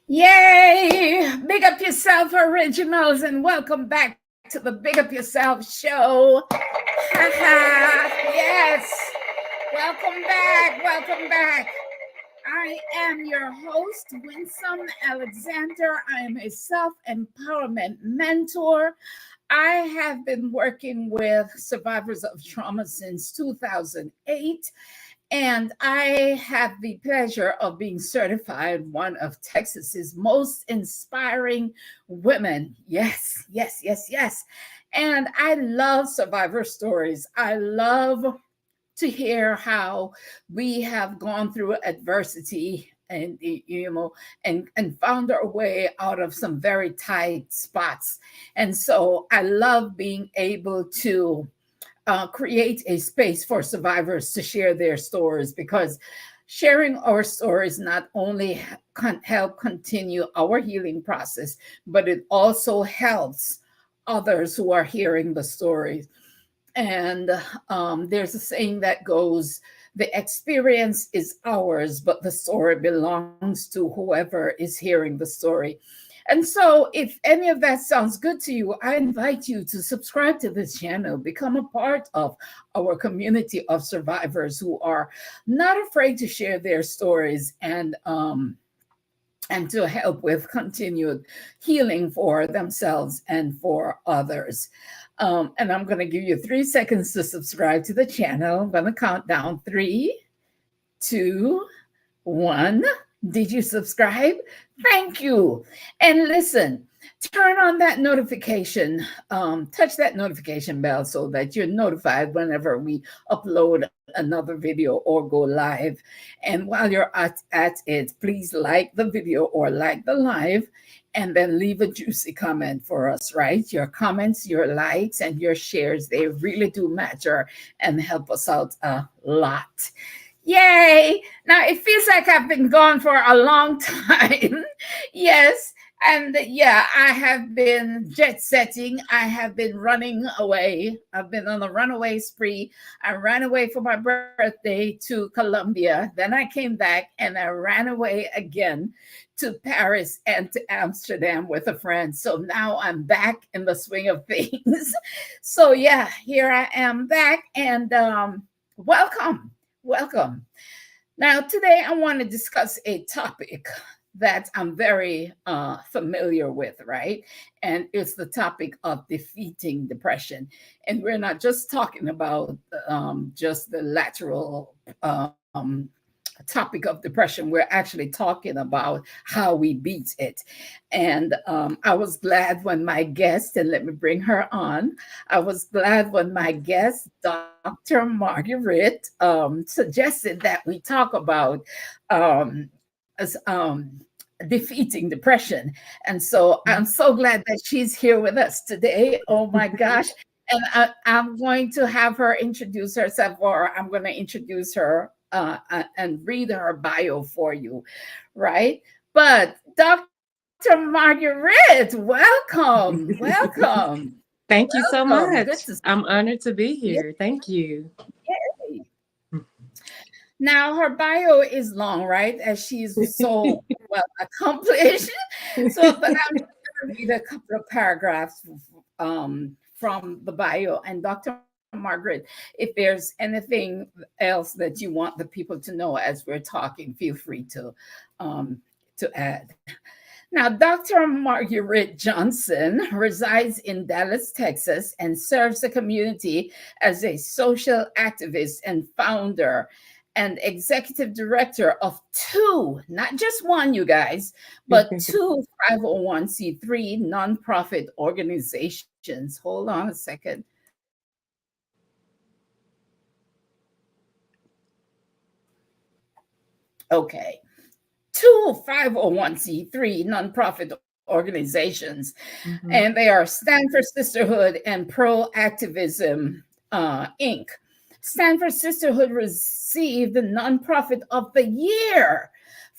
Yay! Big Up Yourself Originals, and welcome back to the Big Up Yourself Show. Yes! Welcome back. Welcome back. I am your host, Winsome Alexander. I am a self empowerment mentor. I have been working with survivors of trauma since 2008. And I have the pleasure of being certified one of Texas's most inspiring women. Yes, yes, yes, yes. And I love survivor stories. I love to hear how we have gone through adversity and found our way out of some very tight spots. And so I love being able to create a space for survivors to share their stories, because sharing our stories not only can help continue our healing process, but it also helps others who are hearing the stories. And there's a saying that goes, the experience is ours, but the story belongs to whoever is hearing the story. And so, if any of that sounds good to you, I invite you to subscribe to this channel, become a part of our community of survivors who are not afraid to share their stories and to help with continued healing for themselves and for others. And I'm going to give you 3 seconds to subscribe to the channel. I'm going to count down 3, 2, 1. Did you subscribe? Thank you. And listen, turn on that notification, touch that notification bell so that you're notified whenever we upload another video or go live. And while you're at it, please like the video or like the live, and then leave a juicy comment for us, right? Your comments, your likes, and your shares, they really do matter and help us out a lot. Yay! Now it feels like I've been gone for a long time. Yes. And yeah, I have been jet setting. I have been running away. I've been on a runaway spree. I ran away for my birthday to Colombia. Then I came back and I ran away again to Paris and to Amsterdam with a friend. So now I'm back in the swing of things. So yeah, here I am back, and welcome. Welcome. Now, today I want to discuss a topic that I'm very familiar with, right? And it's the topic of defeating depression. And we're not just talking about just the lateral topic of depression. We're actually talking about how we beat it. And I was glad when my guest, and let me bring her on, I was glad when my guest, Dr. Marguritte, suggested that we talk about defeating depression. And so I'm so glad that she's here with us today. Oh my gosh. And I'm going to have her introduce herself, or I'm going to introduce her and read her bio for you, right? But Dr. Marguritte, welcome, welcome. Thank you so Welcome. much. I'm honored to be here. Thank you. Yay. Now, her bio is long, right? As she's so well accomplished. So, but I'm just going to read a couple of paragraphs from the bio. And Dr. Marguritte, if there's anything else that you want the people to know as we're talking, feel free to add. Now, Dr. Marguritte Johnson resides in Dallas, Texas, and serves the community as a social activist and founder and executive director of 2, not just one, you guys, but 2 501c3 nonprofit organizations. Hold on a second. Okay. 2 501c3 nonprofit organizations, and they are Stanford Sisterhood and Pro Activism Inc. Stanford Sisterhood received the Nonprofit of the Year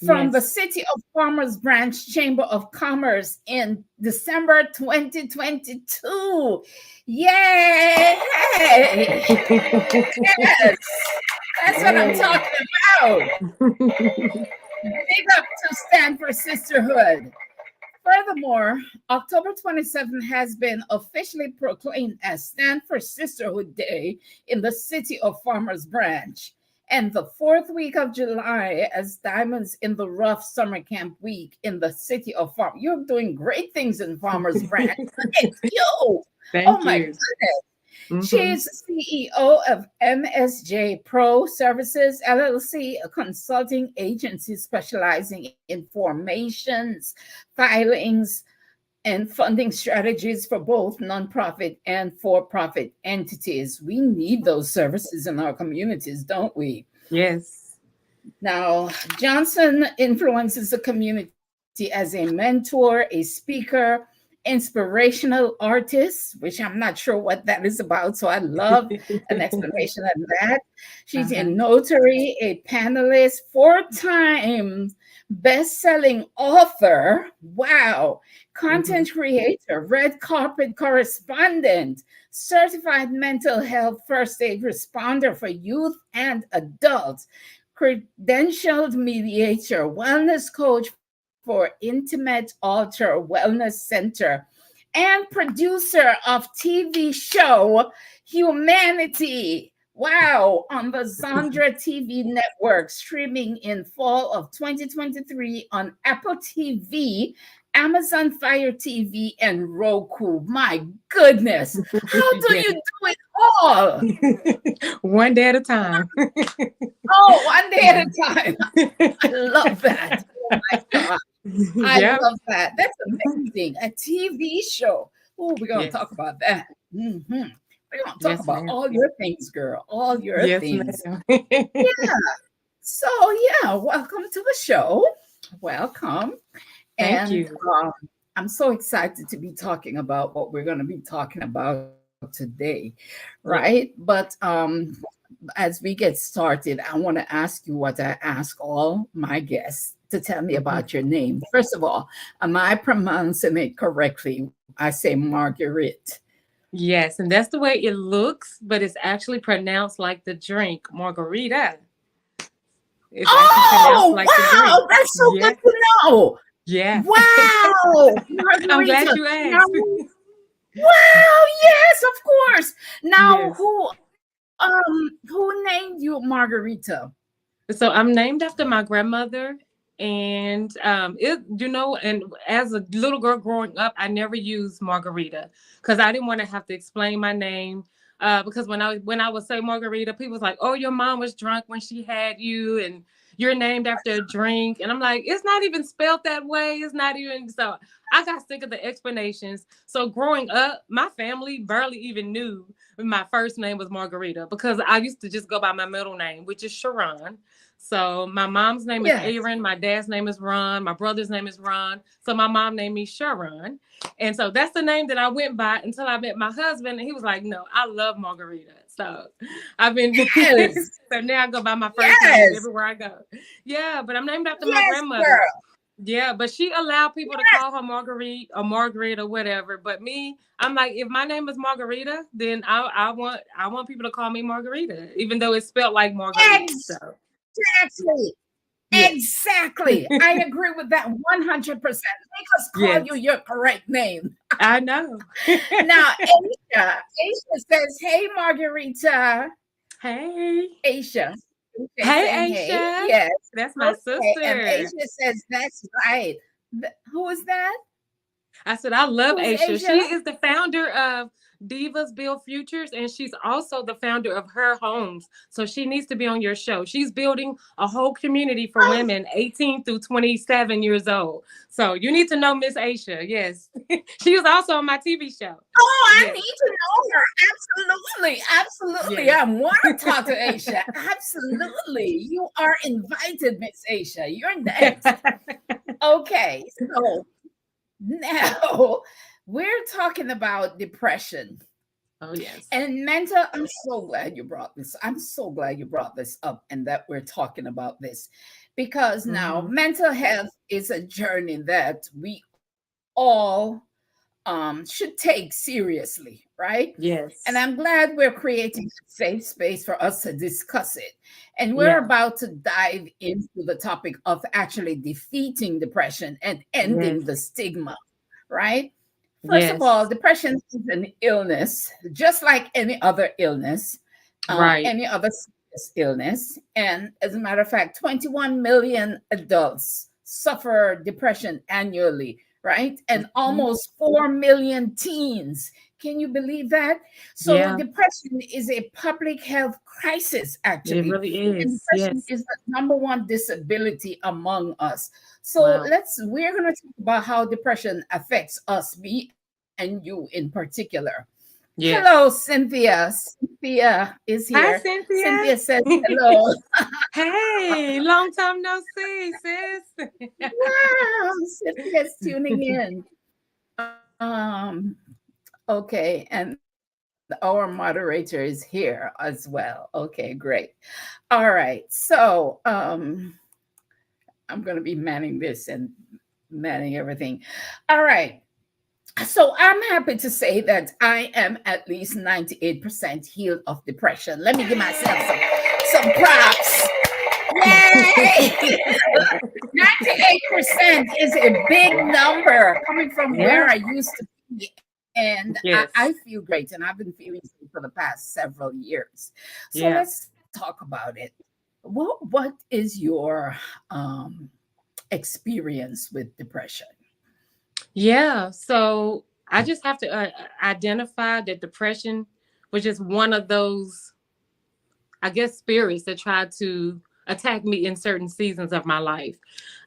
from the City of Commerce Branch Chamber of Commerce in December 2022. Yay! Yes, that's what I'm talking about. Big up to stand for sisterhood. Furthermore, October 27th has been officially proclaimed as Stand for Sisterhood Day in the City of Farmers Branch, and the fourth week of July as Diamonds in the Rough Summer Camp Week in the City of Farm. You're doing great things in Farmers Branch. Look at you. Oh Thank my you. goodness. She Mhm. is the CEO of MSJ Pro Services LLC, a consulting agency specializing in formations, filings, and funding strategies for both nonprofit and for-profit entities. We need those services in our communities, don't we? Yes. Now, Johnson influences the community as a mentor, a speaker, inspirational artist, which I'm not sure what that is about. So I love an explanation of that. She's a Uh-huh. notary, a panelist, 4-time best-selling author. Wow. Content creator, red carpet correspondent, certified mental health first aid responder for youth and adults, credentialed mediator, wellness coach for Intimate Altar Wellness Center, and producer of TV show Humanity. Wow, on the Zandra TV network, streaming in fall of 2023 on Apple TV, Amazon Fire TV, and Roku. My goodness, how do Yes. you do it all? One day at a time. Oh, one day at a time. I love that. Oh my God. I Yeah. love that. That's amazing. A TV show. Oh, we're going to Yes. talk about that. We're going to talk Yes, about ma'am. all your things, girl. All your Yes, things. ma'am. Yeah. So, yeah, welcome to the show. Welcome. Thank And you. I'm so excited to be talking about what we're going to be talking about today, right? Yeah. But as we get started, I want to ask you what I ask all my guests to tell me Mhm. about your name. First of all, am I pronouncing it correctly? I say Marguerite. Yes, and that's the way it looks, but it's actually pronounced like the drink, margarita. It's actually pronounced Oh, like the drink. wow. That's so good Yeah. to know. Yeah. Wow. I'm glad Margarita. you Now, asked. wow. Yes, of course. Now, Yes. who named you Margarita? So I'm named after my grandmother, and and as a little girl growing up, I never used margarita because I didn't want to have to explain my name. Because when I would say margarita, people was like, "Oh, your mom was drunk when she had you, and you're named after a drink." And I'm like, "It's not even spelled that way. It's not even." So I got sick of the explanations. So growing up, my family barely even knew my first name was Margarita because I used to just go by my middle name, which is Sharon. So my mom's name is Yes. Aaron, my dad's name is Ron, my brother's name is Ron. So my mom named me Sharon. And so that's the name that I went by until I met my husband. And he was like, no, I love Margarita. So I've been, Yes. so now I go by my first name Yes. everywhere I go. Yeah, but I'm named after my Yes, grandmother. girl. Yeah, but she allowed people to call her Marguerite or Margaret or whatever. But me, I'm like, if my name is Margarita, then I want people to call me Margarita, even though it's spelled like Marguerite. So Exactly. yes, Exactly. I agree with that 100%. Make us call you yes, your correct name. I know. Now, Aisha says, hey, Margarita. Hey, Aisha. Aisha is saying, hey, hey. Aisha, Yes. that's my Okay. And sister. Aisha says, that's right. Who is that? I said, I love Who's Aisha. She Aisha? is the founder of Divas Build Futures, and she's also the founder of Her Homes. So she needs to be on your show. She's building a whole community for Oh, women 18 through 27 years old. So you need to know Miss Aisha. Yes. She was also on my TV show. I Yes. need to know her. Absolutely. Absolutely. Yes. I want to talk to Aisha. Absolutely. You are invited, Miss Aisha. You're next. Okay. So now we're talking about depression Oh, yes. and mental. I'm so glad you brought this. I'm so glad you brought this up and that we're talking about this because now Mm-hmm. mental health is a journey that we all should take seriously, right? And Yes. I'm glad we're creating a safe space for us to discuss it. And we're Yeah. about to dive into the topic of actually defeating depression and Yes. ending the stigma, right? First of all, Yes. depression is an illness, just like any other illness, Right. any other serious illness. And as a matter of fact, 21 million adults suffer depression annually, right? And Mhm. almost 4 million teens. Can you believe that? So, Yeah, depression is a public health crisis, it actually. really And is. depression Yes. is the number one disability among us. So Wow. we're going to talk about how depression affects us, me and you in particular. Hello, Yes. Cynthia. Cynthia is here. Hi, Cynthia Cynthia. says hello. Hey, long time no see, sis. Wow, Cynthia's tuning in. Okay, and our moderator is here as well. Okay, great. All right. I'm going to be manning this and manning everything. All right. So I'm happy to say that I am at least 98% healed of depression. Let me give myself some props. Yay! 98% is a big number coming from Yeah. where I used to be. And I Yes. feel great. And I've been feeling so for the past several years. So Yeah. let's talk about it. What is your experience with depression? Yeah. So I just have to identify that depression was just one of those, I guess, spirits that tried to attack me in certain seasons of my life.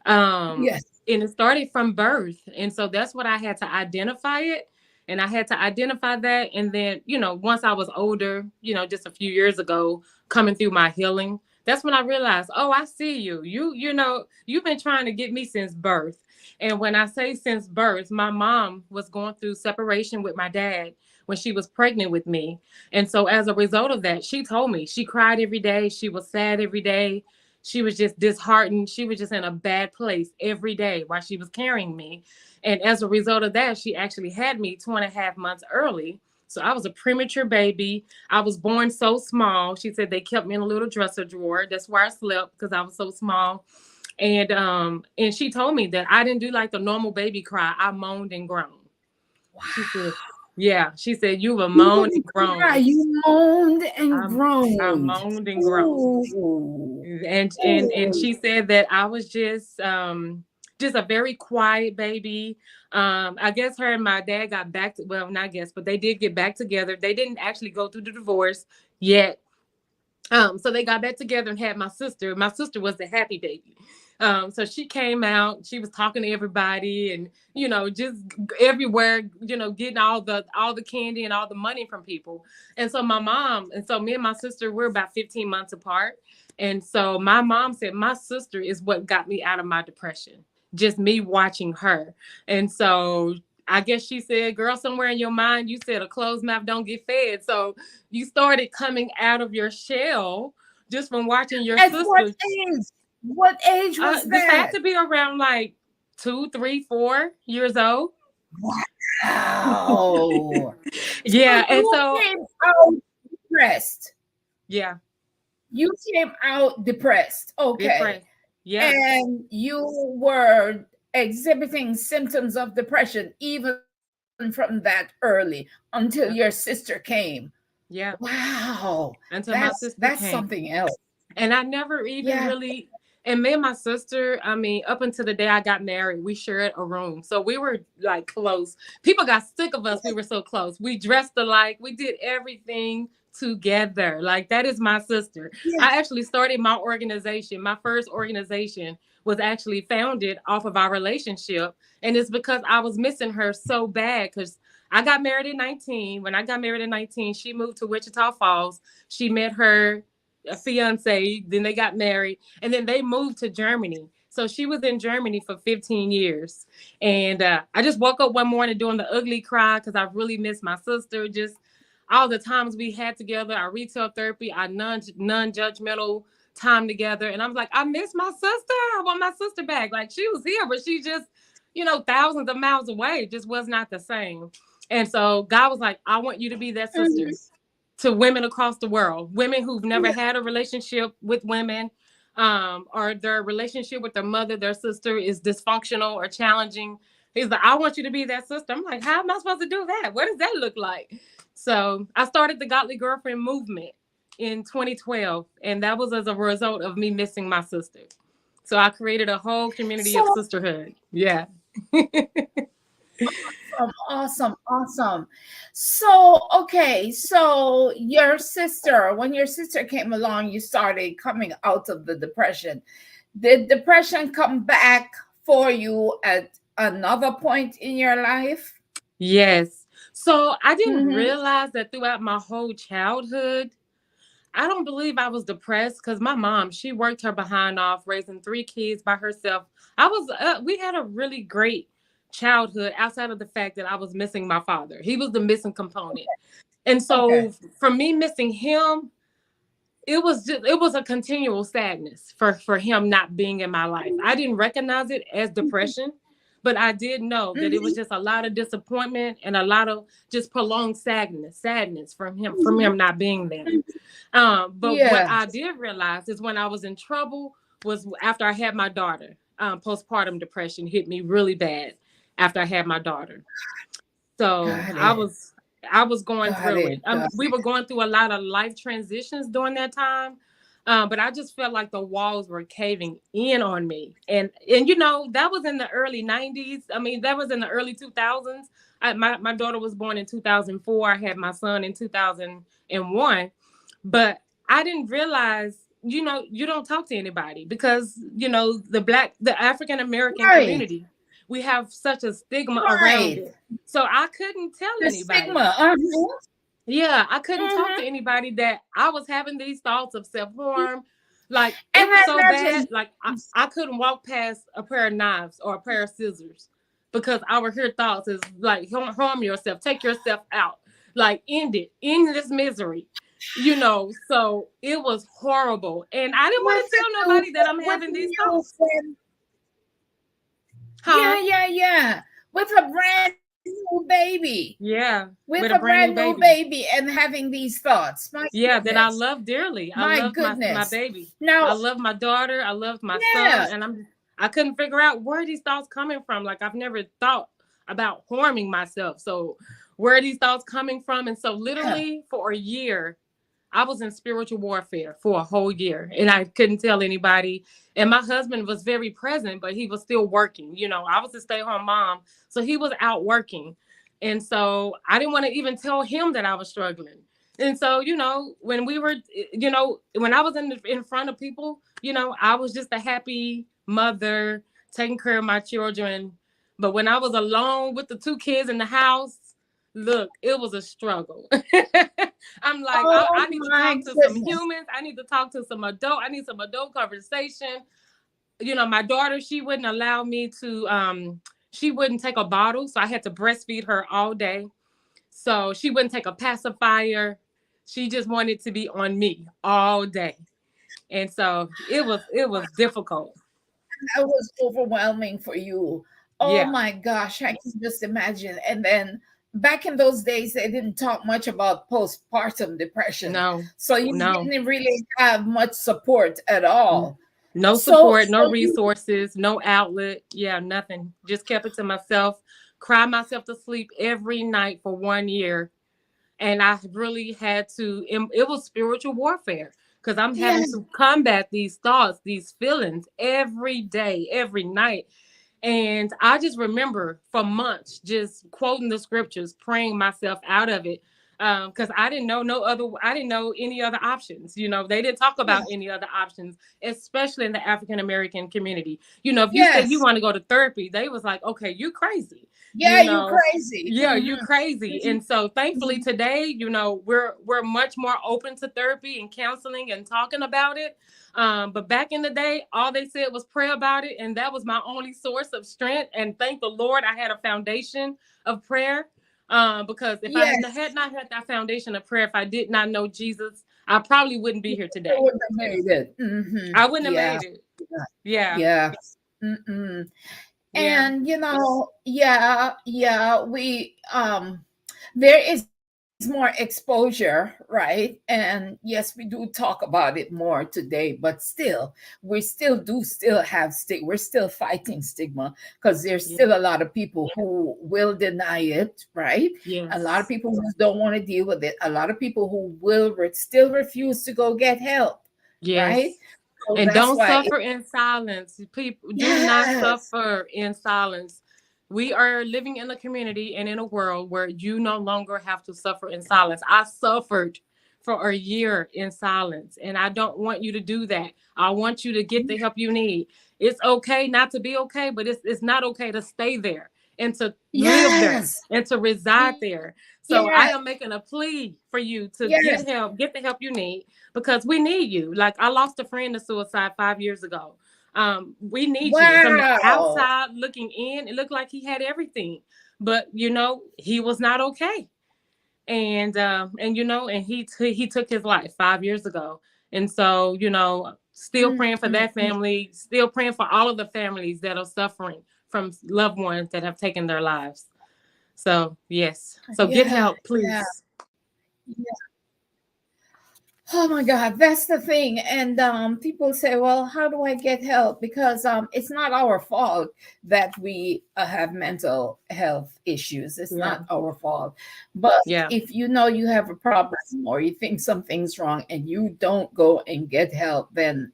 Yes. And it started from birth. And so that's what I had to identify it. And I had to identify that. And then, once I was older, just a few years ago, coming through my healing, that's when I realized, oh, I see you. You've been trying to get me since birth. And when I say since birth, my mom was going through separation with my dad when she was pregnant with me. And so as a result of that, she told me she cried every day. She was sad every day. She was just disheartened. She was just in a bad place every day while she was carrying me. And as a result of that, she actually had me 2.5 months early. So I was a premature baby. I was born so small. She said they kept me in a little dresser drawer. That's where I slept because I was so small. And she told me that I didn't do like the normal baby cry. I moaned and groaned. She said, Wow. yeah, she said, you were You moaned and didn't cry. groaned. You moaned and I groaned. moaned and groaned. Ooh. And Ooh. she said that I was just a very quiet baby. I guess her and my dad got back to, well, not guess, but they did get back together. They didn't actually go through the divorce yet. So they got back together and had my sister. My sister was the happy baby. So she came out, she was talking to everybody and, just everywhere, getting all the candy and all the money from people. And so me and my sister, we're about 15 months apart. And so my mom said my sister is what got me out of my depression. Just me watching her. And so I guess she said, girl, somewhere in your mind, you said a closed mouth don't get fed. So you started coming out of your shell just from watching your At what sister. age? What age was This had that? to be around like 2, 3, 4 years old. Wow. So Yeah. And you so, came out depressed. yeah, You came out depressed. Okay. depressed. Yeah. And you were exhibiting symptoms of depression even from that early until your Yeah. sister came. Yeah. Wow. Until my That's sister something came. else. And I never even Yeah. really, and me and my sister, I mean, up until the day I got married, we shared a room. So we were like close. People got sick of us. We were so close. We dressed alike. We did everything together. Like that is my sister. Yeah. I actually started my organization. My first organization was actually founded off of our relationship. And it's because I was missing her so bad because I got married at 19. When I got married at 19, she moved to Wichita Falls. She met her a fiance, then they got married, and then they moved to Germany. So she was in Germany for 15 years. And I just woke up one morning doing the ugly cry because I really miss my sister. Just all the times we had together, our retail therapy, our non-judgmental time together. And I'm like, I miss my sister. I want my sister back. Like she was here, but she just, thousands of miles away. It just was not the same. And so God was like, I want you to be that sister to women across the world, women who've never had a relationship with women, or their relationship with their mother, their sister is dysfunctional or challenging. He's like, I want you to be that sister. I'm like, how am I supposed to do that? What does that look like? So I started the Godly Girlfriend movement in 2012, and that was as a result of me missing my sister. So I created a whole community of So sisterhood. Yeah. awesome. So, okay, so when your sister came along, you started coming out of the depression. Did depression come back for you at another point in your life? Yes. So I didn't realize that throughout my whole childhood, I don't believe I was depressed because my mom, she worked her behind off raising 3 kids by herself. We had a really great childhood outside of the fact that I was missing my father. He was the missing component. And Okay. so for me missing him, it was a continual sadness for him not being in my life. I didn't recognize it as depression, but I did know that it was just a lot of disappointment and a lot of just prolonged sadness from him not being there. But what Yeah. I did realize is when I was in trouble was after I had my daughter. Postpartum depression hit me really bad after I had my daughter. So Got I it. was I was going Got through it. it. Got We were going through a lot of life transitions during that time. But I just felt like the walls were caving in on me. And that was in the early 90s. I mean, that was in the early 2000s. My daughter was born in 2004. I had my son in 2001. But I didn't realize, you don't talk to anybody because, the African American Right. community, we have such a stigma around Right. it. So I couldn't tell The anybody. stigma. Yeah, I couldn't talk to anybody that I was having these thoughts of self-harm. Like it And was I so bad. imagine, Like I couldn't walk past a pair of knives or a pair of scissors because I would hear thoughts is like harm yourself, take yourself out, like end this misery. So it was horrible. And I didn't want to tell nobody that I'm with having a these new thoughts. friend. Huh? Yeah. With a brand new baby. Yeah. With With a a brand new brand new baby. baby and having these thoughts. My Yeah, that I goodness. love dearly. I My love my goodness. baby. Now, I love my daughter. I love my son. yeah, And I couldn't figure out where these thoughts coming from. Like I've never thought about harming myself. So where are these thoughts coming from? And so yeah, literally for a year, I was in spiritual warfare for a whole year and I couldn't tell anybody. And my husband was very present, but he was still working. I was a stay-at-home mom. So he was out working. And so I didn't want to even tell him that I was struggling. And so, when we were, when I was in front of people, I was just a happy mother taking care of my children. But when I was alone with the 2 kids in the house, look, it was a struggle. I'm like, oh I need to my talk to some goodness. humans. I need to talk to some I need some adult conversation. My daughter, she wouldn't allow me to, she wouldn't take a bottle. So I had to breastfeed her all day. So she wouldn't take a pacifier. She just wanted to be on me all day. And so it was difficult. That was overwhelming for you. Oh Yeah. my gosh, I can just imagine. And then back in those days, they didn't talk much about postpartum depression. No, So you no. didn't really have much support at all. No So, support, no so you, resources, no outlet. Yeah, nothing. Just kept it to myself. Cry myself to sleep every night for 1 year. And I really had to, it was spiritual warfare because I'm having yes, to combat these thoughts, these feelings every day, every night. And I just remember for months just quoting the scriptures, praying myself out of it. Because I didn't know any other options. They didn't talk about yes, any other options, especially in the African American community. If you said you yes. want to go to therapy, they was like, okay, you crazy. Yeah, you crazy. Yeah, you crazy. And so thankfully Mhm. today, we're much more open to therapy and counseling and talking about it. But back in the day, all they said was pray about it. And that was my only source of strength. And thank the Lord I had a foundation of prayer. Because if I Yes, had not had that foundation of prayer, if I did not know Jesus, I probably wouldn't be here I today. would have made it. I wouldn't have Yeah, made it. Yeah. yeah. Mm-mm. Yeah. And yeah, we there is more exposure, right? And yes, we do talk about it more today, but still, we still have we're still fighting stigma, because there's Yeah. still a lot of people who will deny it, right? A lot of Yes. people who don't want to deal with it, a lot of people who will still refuse to go get help, right? Yes. So And that's don't why suffer in silence. People do not yes, suffer in silence. We are living in a community and in a world where you no longer have to suffer in silence. I suffered for a year in silence, and I don't want you to do that. I want you to get the help you need. It's okay not to be okay, but it's not okay to stay there and to live there yes, and to reside there. So I yes, am making a plea for you to yes. get help, get the help you need, because we need you. Like, I lost a friend to suicide 5 years ago. We need you. From the Wow. outside looking in, it looked like he had everything, but he was not okay. And he took his life 5 years ago. And so, still Mm, praying for mm, that mm. family, still praying for all of the families that are suffering from loved ones that have taken their lives. So yes, so get Yeah, help, yeah. please. Oh my God, that's the thing. And people say, well, how do I get help? Because it's not our fault that we have mental health issues. It's Yeah, not our fault. But yeah, if you know you have a problem or you think something's wrong and you don't go and get help, then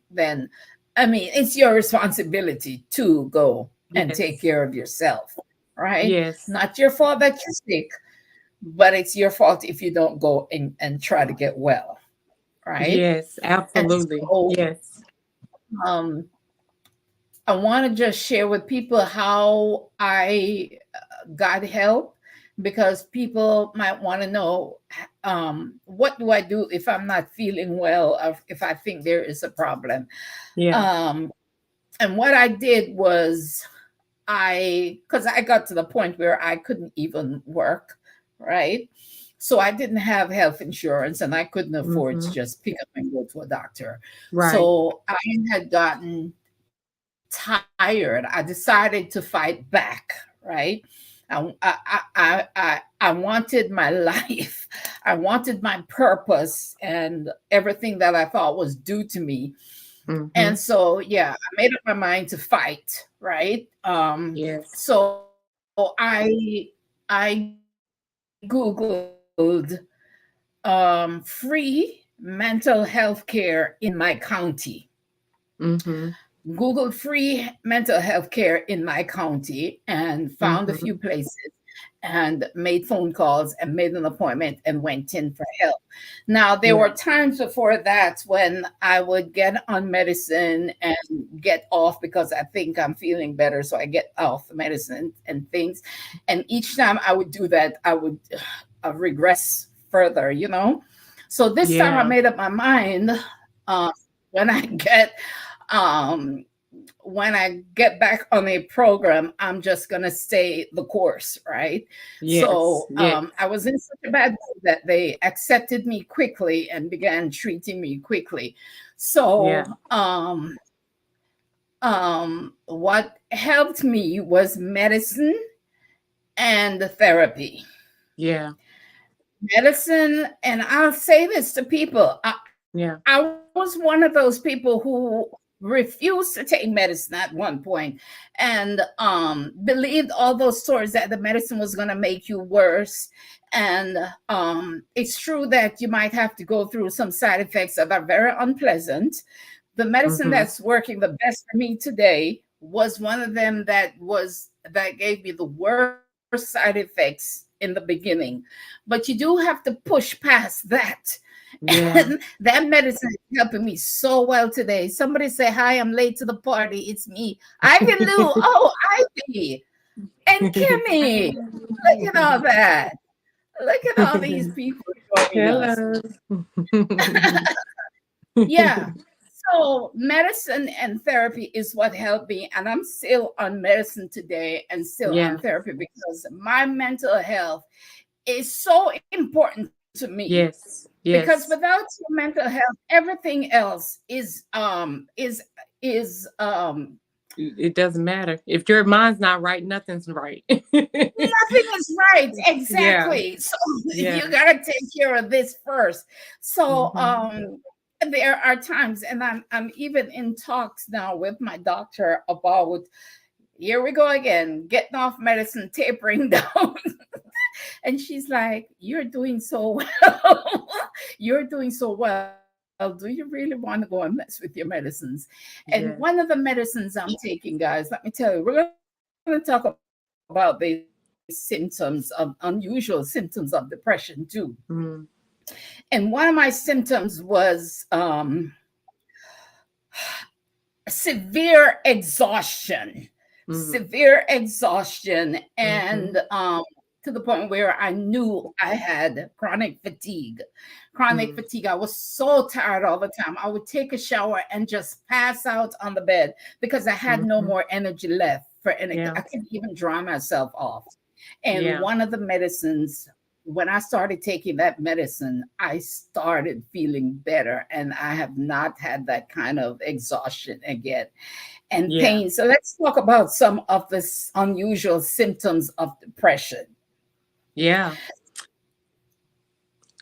I mean, it's your responsibility to go and take yes, care of yourself, right? yes, Not your fault that you're sick, but it's your fault if you don't go and try to get well, right? yes, And absolutely, so yes, um, I want to just share with people how I got help, because people might want to know, what do I do if I'm not feeling well, or if I think there is a problem. yeah, Um, and what I did was, because I got to the point where I couldn't even work, right? So I didn't have health insurance and I couldn't afford hmm, to just pick up and go to a doctor. right, So I had gotten tired. I decided to fight back, right? I wanted my life. I wanted my purpose and everything that I thought was due to me. hmm, And so, yeah, I made up my mind to fight, right? yes, So I Googled free mental health care in my county. hmm, Googled free mental health care in my county and found a hmm, few places and made phone calls and made an appointment and went in for help. Now, there yeah, were times before that when I would get on medicine and get off because I think I'm feeling better. So I get off the medicine and things. And each time I would do that, I would regress further. So this time I yeah, made up my mind, uh, when I get um, when I get back on a program, I'm just going to stay the course, right? yes, So yes, I was in such a bad mood that they accepted me quickly and began treating me quickly. yeah, So what helped me was medicine and therapy. yeah, Medicine, and I'll say this to people, yeah, I was one of those people who refused to take medicine at one point and believed all those stories that the medicine was going to make you worse. And it's true that you might have to go through some side effects that are very unpleasant. The medicine hmm, that's working the best for me today was one of them that gave me the worst side effects in the beginning. But you do have to push past that. And yeah. that medicine is helping me so well today. Somebody say, hi, I'm late to the party. It's me. Ivy Lou. Oh, Ivy. And Kimmy. Look at all that. Look at all these people joining us. Hello. Yeah. So medicine and therapy is what helped me. And I'm still on medicine today and still on Yeah. therapy because my mental health is so important to me. Yes. Because Yes. without your mental health, everything else is It doesn't matter. If your mind's not right, nothing's right. Nothing is right. Yeah. Exactly. So Yeah. you gotta take care of this first. So Hmm. there are times, and I'm even in talks now with my doctor about, here we go again, getting off medicine, tapering down. And she's like, "You're doing so well. You're doing so well. Do you really want to go and mess with your medicines?" And one of Yeah. the medicines I'm taking, guys, let me tell you, we're going to talk about these unusual symptoms of depression too. Mm. And one of my symptoms was severe exhaustion, Mm. and Hmm. to the point where I knew I had chronic fatigue. Mm. I was so tired all the time. I would take a shower and just pass out on the bed because I had no Hmm. more energy left for anything. Yeah. I couldn't even dry myself off. And Yeah. one of the medicines, when I started taking that medicine, I started feeling better, and I have not had that kind of exhaustion again and Yeah. pain. So let's talk about some of the unusual symptoms of depression. Yeah.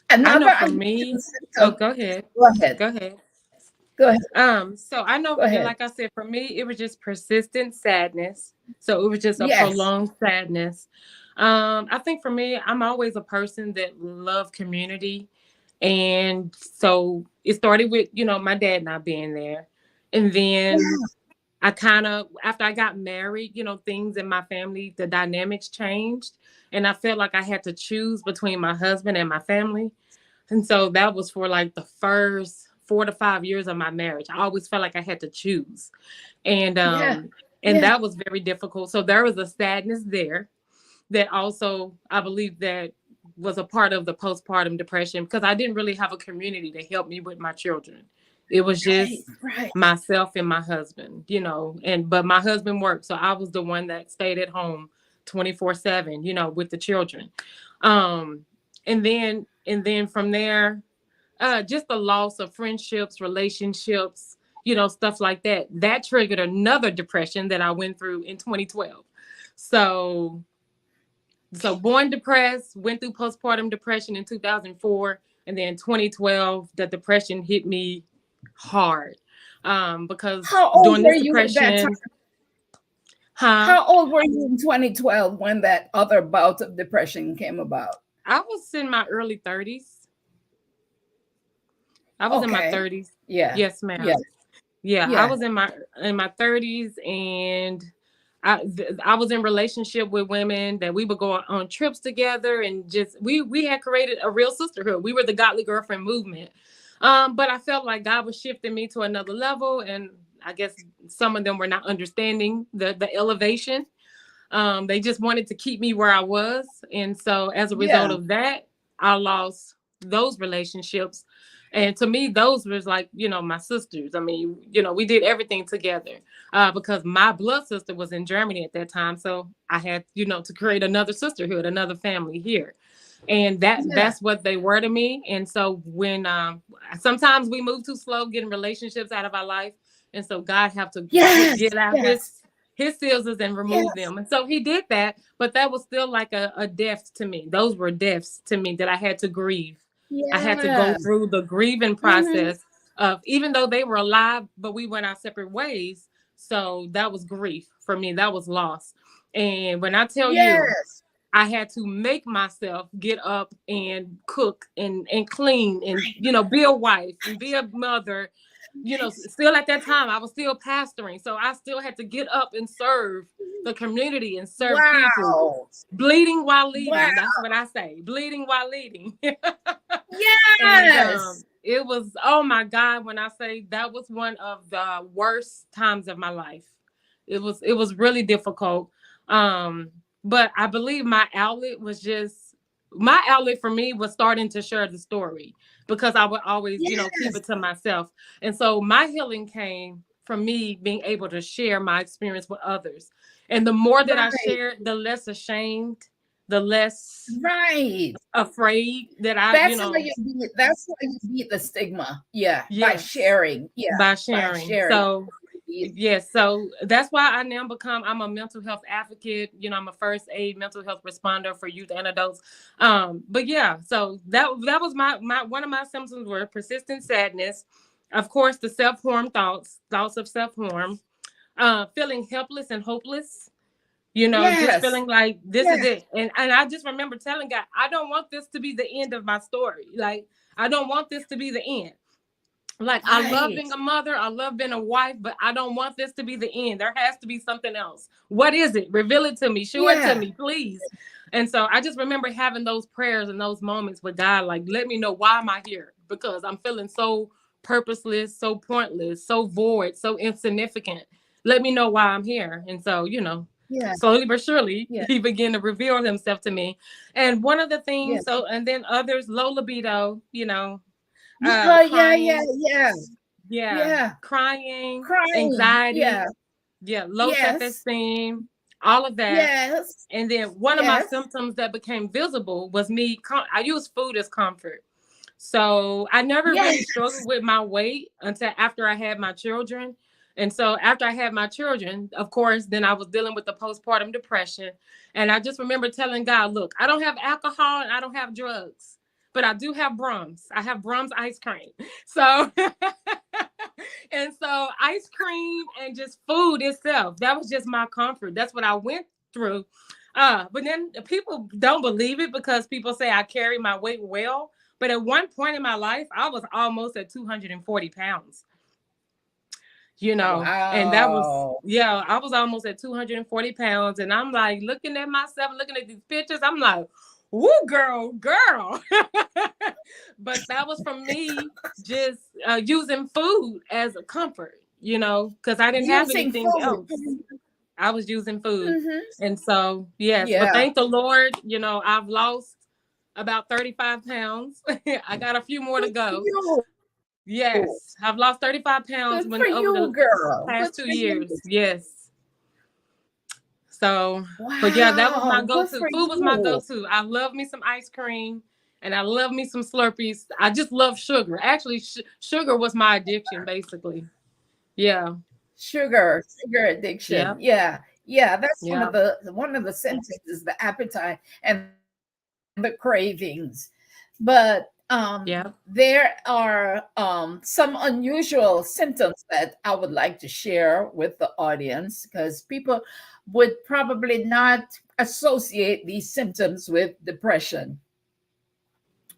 I know Another for unusual me, oh, symptom. go ahead. Go ahead. Go ahead. Go ahead. So I know, Go and ahead. like I said, for me, it was just persistent sadness. So it was just a Yes. prolonged sadness. I think for me, I'm always a person that love community. And so it started with, my dad not being there. And then Yeah. I kind of, after I got married, things in my family, the dynamics changed. And I felt like I had to choose between my husband and my family. And so that was for like the first 4 to 5 years of my marriage. I always felt like I had to choose. And Yeah. um and Yeah. that was very difficult. So there was a sadness there that also I believe that was a part of the postpartum depression because I didn't really have a community to help me with my children. It was Right. just Right. myself and my husband, and but my husband worked, so I was the one that stayed at home 24/7, with the children. Um and then from there, just the loss of friendships, relationships, stuff like that. That triggered another depression that I went through in 2012. So, so born depressed, went through postpartum depression in 2004, and then 2012, the depression hit me hard. Because How old during were this you at that depression, time? huh? How old were you in 2012 when that other bout of depression came about? I was in my early 30s. I was in my Okay. 30s. Yeah. Yes, Yeah. ma'am. Yeah, I Yeah. was in my 30s, and I was in relationship with women that we would go on trips together, and just we had created a real sisterhood. We were the godly girlfriend movement. But I felt like God was shifting me to another level, and I guess some of them were not understanding the elevation. They just wanted to keep me where I was, and so as a result Yeah. of that, I lost those relationships. And to me, those was like, my sisters. I mean, we did everything together, because my blood sister was in Germany at that time. So I had, to create another sisterhood, another family here. And Yeah. that's what they were to me. And so when sometimes we move too slow getting relationships out of our life. And so God have to Yes. get out Yes. his scissors and remove Yes. them. And so he did that, but that was still like a death to me. Those were deaths to me that I had to grieve. I had to go Yeah. through the grieving Hmm. process of, even though they were alive, but we went our separate ways. So that was grief for me. That was loss. And when I tell you, Yes. I had to make myself get up and cook and clean and, be a wife and be a mother. Still at that time, I was still pastoring. So I still had to get up and serve the community and serve people. Wow. Bleeding while Wow. leading. That's what I say. Bleeding while leading. And Yes. it was, oh my God, when I say that was one of the worst times of my life. It was really difficult. Um, but I believe my outlet for me was starting to share the story, because I would always, keep Yes. it to myself. And so my healing came from me being able to share my experience with others. And the more that I Right. shared, the less ashamed, the less Right. afraid that I, That's how you beat the stigma. Yeah. By yes, sharing. Yeah. by By sharing. sharing. So Yes, so that's why I'm a mental health advocate. I'm a first aid mental health responder for youth and adults. But yeah, so that was my one of my symptoms were persistent sadness, of course, the self-harm thoughts of self-harm, feeling helpless and hopeless, just Yes. feeling like this is Yes. it. And I just remember telling God, I don't want this to be the end of my story. Like, I don't want this to be the end. Like, I love Right. being a mother, I love being a wife, but I don't want this to be the end. There has to be something else. What is it? Reveal it to me. Show it to Yeah. me, please. And so I just remember having those prayers and those moments with God, like, let me know, why am I here? Because I'm feeling so purposeless, so pointless, so void, so insignificant. Let me know why I'm here. And so, Yeah. slowly but surely, Yeah. he began to reveal himself to me. And one of the Yeah. things, and then others, low libido, Yeah. Yeah. Yeah. crying, Yeah. yeah, Yeah. crying, Crying. anxiety, Yeah. yeah, low Yes. self-esteem, all of that. Yes. And then one of my Yes. symptoms that became visible was me. I use food as comfort. So I never really Yes. struggled with my weight until after I had my children. And so after I had my children, of course, then I was dealing with the postpartum depression. And I just remember telling God, look, I don't have alcohol and I don't have drugs, but I do have Brahms. I have Brahms ice cream. So, and so ice cream and just food itself, that was just my comfort. That's what I went through. But then people don't believe it because people say I carry my weight well. But at one point in my life, I was almost at 240 pounds, and that was, Wow. yeah, I was almost at 240 pounds. And I'm like looking at myself, looking at these pictures. I'm like, woo, girl. But that was from me just using food as a comfort, because I didn't have Using anything food. else. I was using food. Mm-hmm. And so, yes, but Yeah. thank the Lord, I've lost about 35 pounds. I got a few more to Good for go. you. Yes, I've lost 35 pounds Good for over you, the girl. Good past two for you. years. Yes. So, but yeah, that was my Wow. Good go-to. for Food was my you. go-to. I love me some ice cream and I love me some Slurpees. I just love sugar. Actually, sugar was my addiction, basically. Yeah. Sugar addiction. Yeah. Yeah. Yeah. That's Yeah. one of the symptoms is the appetite and the cravings. But Yeah. there are some unusual symptoms that I would like to share with the audience because people would probably not associate these symptoms with depression.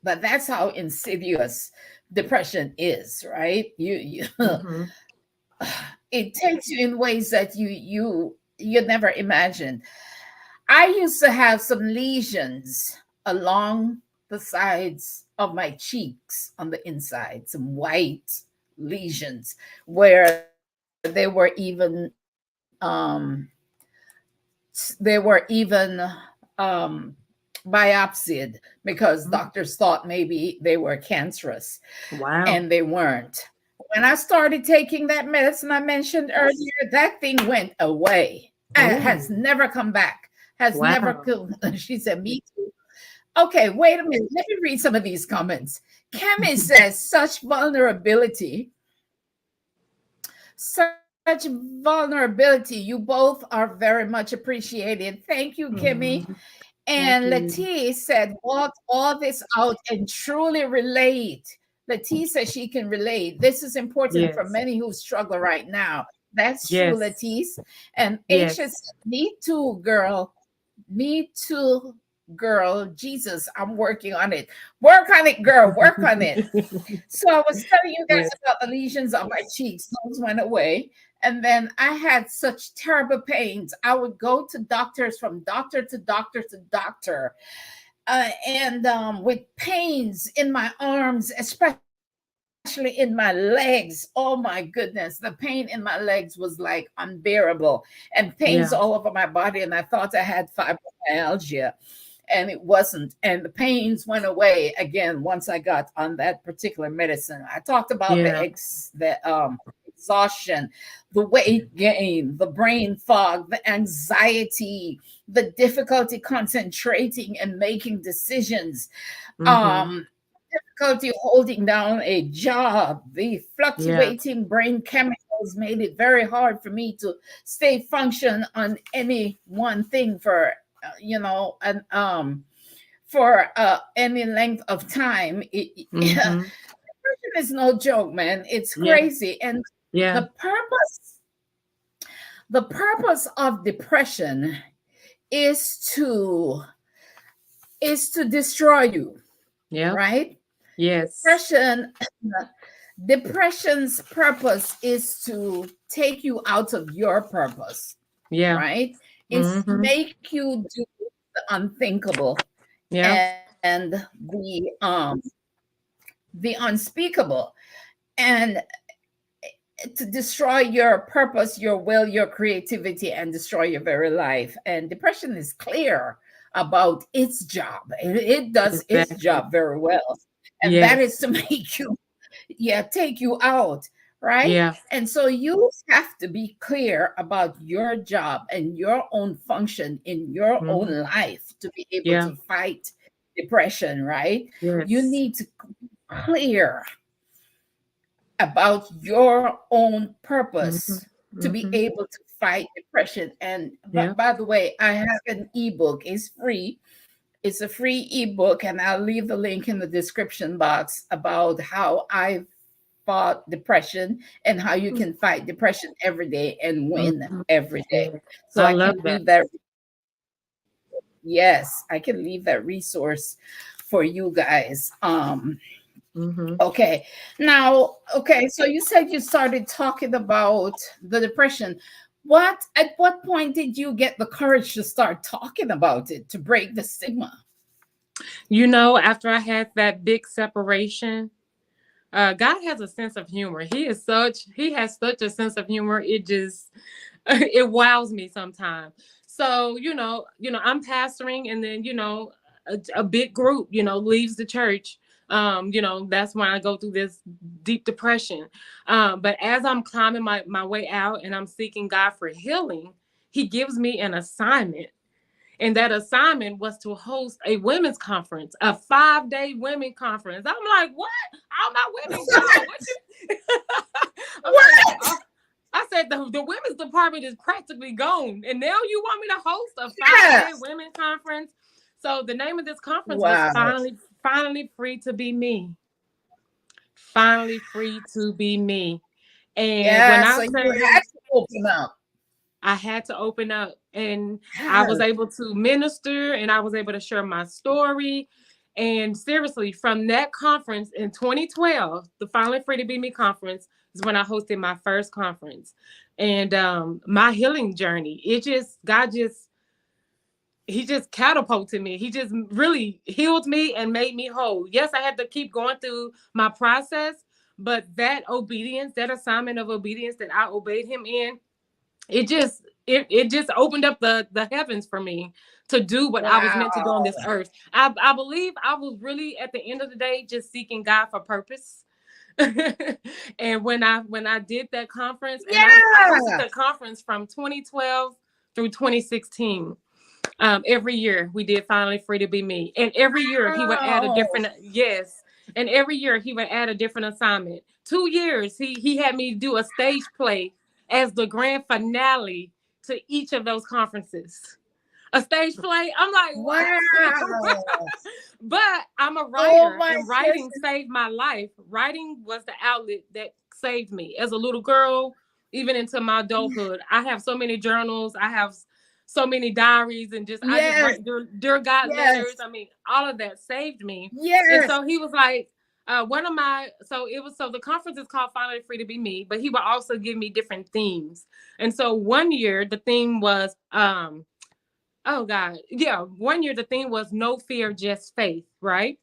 But that's how insidious depression is, right? You Mm-hmm. it takes you in ways that you never imagined. I used to have some lesions along the sides of my cheeks on the inside, some white lesions where they were even biopsied because doctors thought maybe they were cancerous Wow. and they weren't. When I started taking that medicine I mentioned earlier, that thing went away. It has Oh, never come back. Has never wow. come. She said, "Me too." Okay, wait a minute. Let me read some of these comments. Kemi says, "Such vulnerability, such vulnerability. You both are very much appreciated. Thank you, Kimmy." Mhm. And Thank you. Latie said, walk all this out and truly relate. Latie says she can relate. This is important for Yes. many who struggle right now. That's true, Yes. Latis. And Aisha Yes. said, me too, girl. Me too, girl. Jesus, I'm working on it. Work on it, girl. Work on it. So I was telling you guys Yes. about the lesions on my cheeks. Those went away. And then I had such terrible pains. I would go to doctors from doctor to doctor to doctor. And with pains in my arms, especially in my legs. Oh my goodness. The pain in my legs was like unbearable and pains all over Yeah. my body. And I thought I had fibromyalgia and it wasn't. And the pains went away again once I got on that particular medicine. I talked about Yeah. the exhaustion, the weight gain, the brain fog, the anxiety, the difficulty concentrating and making decisions, Mm-hmm. um, difficulty holding down a job, the Yeah. fluctuating brain chemicals obstacles made it very hard for me to stay function on any one thing for, and for any length of time. Mm-hmm. Depression is no joke, man. It's Yeah. crazy. And Yeah. the purpose of depression is to destroy you, Yeah. right? Yes. Depression's purpose is to take you out of your purpose, Yeah. right? It's to Mm-hmm. make you do the unthinkable Yeah. and the unspeakable, and to destroy your purpose, your will, your creativity, and destroy your very life. And depression is clear about its job. It does its Exactly. job very well. And that is Yes. to make you, take you out, right? Yeah. And so you have to be clear about your job and your own function in your Mm-hmm. own life to be able Yeah. to fight depression, right? You Yes. need to be clear about your own Mm-hmm. purpose to be Mm-hmm. able to fight depression. And Yeah. by the way, I have an ebook. It's free. It's a free ebook, and I'll leave the link in the description box about how I fought depression and how you can fight depression every day and win Mm-hmm. every day. Yeah. So I I love can that. leave that. Yes, I can leave that resource for you guys. Mm-hmm. Okay. Now, okay, so you said you started talking about the depression. At what point did you get the courage to start talking about it, to break the stigma? After I had that big separation, God has a sense of humor. He has such a sense of humor. It just it wows me sometimes. So, I'm pastoring, and then, a big group, leaves the church. That's when I go through this deep depression. But as I'm climbing my way out and I'm seeking God for healing, he gives me an assignment. And that assignment was to host a women's conference, a 5-day women conference. I'm like, what? All my women gone. What you? I'm like, What? I said the women's department is practically gone, and now you want me to host a 5-day Yes. women conference. So the name of this conference was Wow. finally free to be me. Finally free to be me. And when Yeah, I so you say had to open up. I had to open up, and I was Yes. able to minister, and I was able to share my story. And seriously, from that conference in 2012, the Finally Free to Be Me conference is when I hosted my first conference. And my healing journey, he just catapulted me. He just really healed me and made me whole. Yes, I had to keep going through my process, but that obedience, that assignment of obedience that I obeyed him in, it just opened up the heavens for me to do what I was meant to do on Wow. this earth. I believe I was really, at the end of the day, just seeking God for purpose. And when I did that conference, and I hosted Yeah. the conference from 2012 through 2016. Every year we did Finally Free to Be Me, and every year he would add a Wow. different, yes, and every year he would add a different assignment. 2 years he had me do a stage play as the grand finale to each of those conferences. A stage play. I'm like, what? Wow. But I'm a Oh writer, my and writing goodness. saved my life. Writing was the outlet that saved me as a little girl, even into my adulthood. I have so many journals. I have so many diaries, and I just Yes. write dear God letters. Yes. I mean, all of that saved me. And Yes. so he was like, so the conference is called Finally Free to Be Me, but he would also give me different themes. And so one year the theme was oh God, yeah, one year the theme was no fear, just faith, right?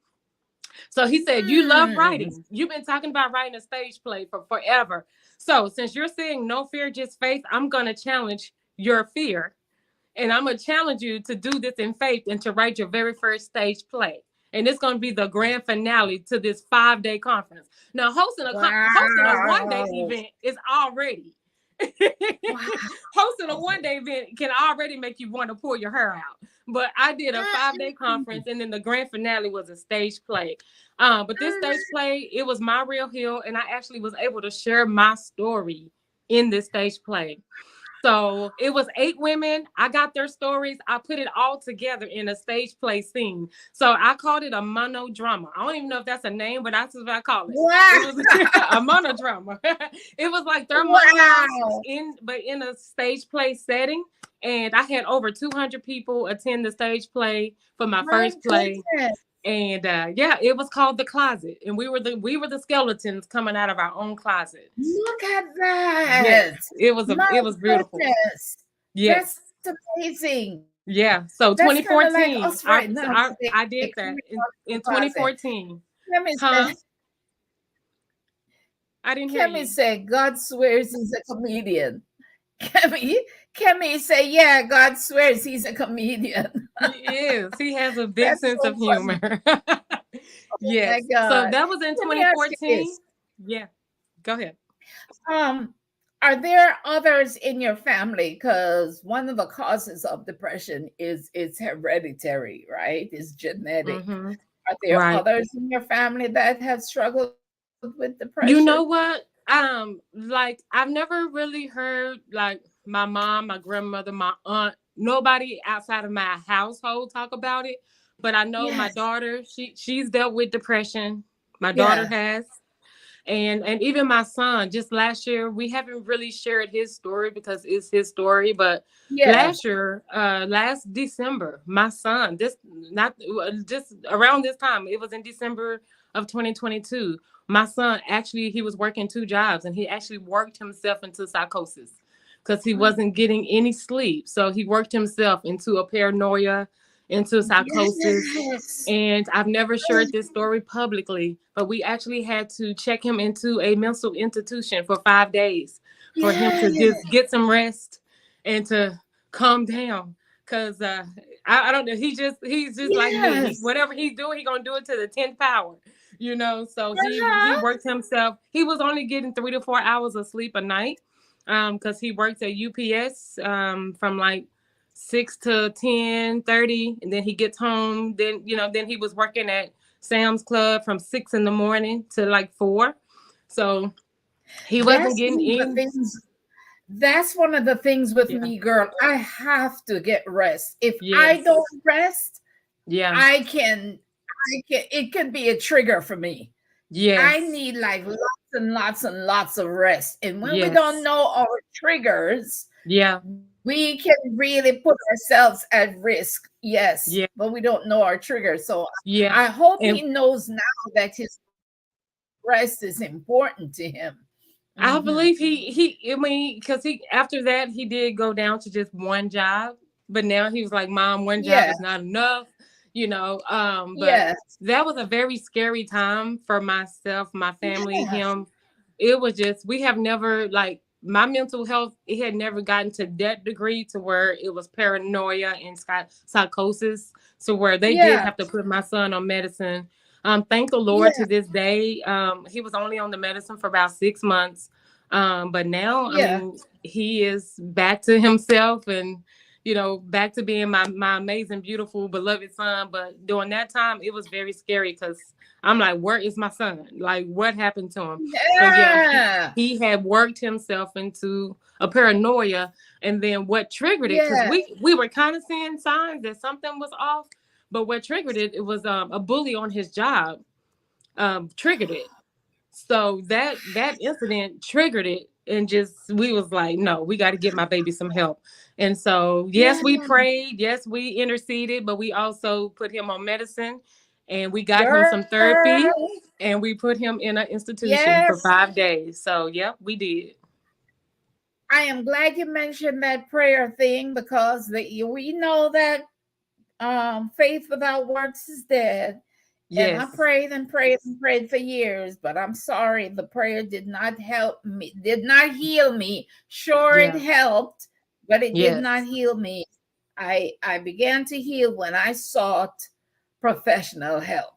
So he said, you love Hmm. writing. You've been talking about writing a stage play for forever. So since you're saying no fear, just faith, I'm going to challenge your fear. And I'm going to challenge you to do this in faith and to write your very first stage play. And it's going to be the grand finale to this 5-day conference. Now, hosting a one-day Wow. event is already Wow. hosting a one-day event can already make you want to pull your hair out. But I did a 5-day conference, and then the grand finale was a stage play. But this stage play, it was my real heal, and I actually was able to share my story in this stage play. So it was 8 women. I got their stories. I put it all together in a stage play scene. So I called it a monodrama. I don't even know if that's a name, but that's what I call it. Wow. It was a monodrama. It was like their Wow. monologues but in a stage play setting. And I had over 200 people attend the stage play for my first play. Goodness. And it was called The Closet, and we were the skeletons coming out of our own closet. Look at that. Yes, it was beautiful. Goodness. Yes, that's amazing. Yeah. So That's 2014, like us right now. I did that in 2014. I didn't hear you. Kemi said, God swears he's a comedian. Kemi say, yeah, God swears he's a comedian. He is. He has a big sense of humor. Yes. So that was in 2014. Yeah. Go ahead. Are there others in your family? Because one of the causes of depression is hereditary, right? It's genetic. Mm-hmm. Are there others in your family that have struggled with depression? You know what? Like I've never really heard like my mom, my grandmother, my aunt, nobody outside of my household talk about it. But I know my daughter, she's dealt with depression. My daughter has. And even my son, just last year, we haven't really shared his story because it's his story. But last year, last December, my son, just around this time, it was in December of 2022. My son he was working 2 jobs, and he actually worked himself into psychosis because he wasn't getting any sleep. So he worked himself into a paranoia, into psychosis. And I've never shared this story publicly, but we actually had to check him into a mental institution for 5 days for him to just get some rest and to calm down. Cause I don't know, he's just like me. Whatever he's doing, he's gonna do it to the 10th power, you know. So he worked himself. He was only getting 3 to 4 hours of sleep a night, because he worked at UPS from like 6 to 10:30, and then he gets home. Then he was working at Sam's Club from 6 in the morning to like 4. So he wasn't getting in. That's one of the things with me, girl. I have to get rest. If I don't rest, it can be a trigger for me. I need like lots and lots and lots of rest. And when we don't know our triggers, we can really put ourselves at risk. But we don't know our triggers. So I hope he knows now that his rest is important to him. I believe because after that he did go down to just 1 job, but now he was like, Mom, 1 job is not enough, but that was a very scary time for myself, my family, him. It was just, we have never, like, my mental health, it had never gotten to that degree to where it was paranoia and psychosis, to where they did have to put my son on medicine. Thank the Lord to this day. He was only on the medicine for about 6 months. But now, I mean, he is back to himself and, back to being my amazing, beautiful, beloved son. But during that time, it was very scary because I'm like, where is my son? Like, what happened to him? So, he had worked himself into a paranoia. And then what triggered it, because we were kind of seeing signs that something was off. But what triggered it, it was a bully on his job triggered it. So that incident triggered it, and we was like, no, we got to get my baby some help. And so, we prayed, we interceded, but we also put him on medicine, and we got him some therapy, and we put him in an institution for 5 days. So, we did. I am glad you mentioned that prayer thing, because we know that faith without works is dead. And I prayed and prayed and prayed for years, but I'm sorry, the prayer did not help me, did not heal me. Sure, it helped, but it did not heal me. I began to heal when I sought professional help.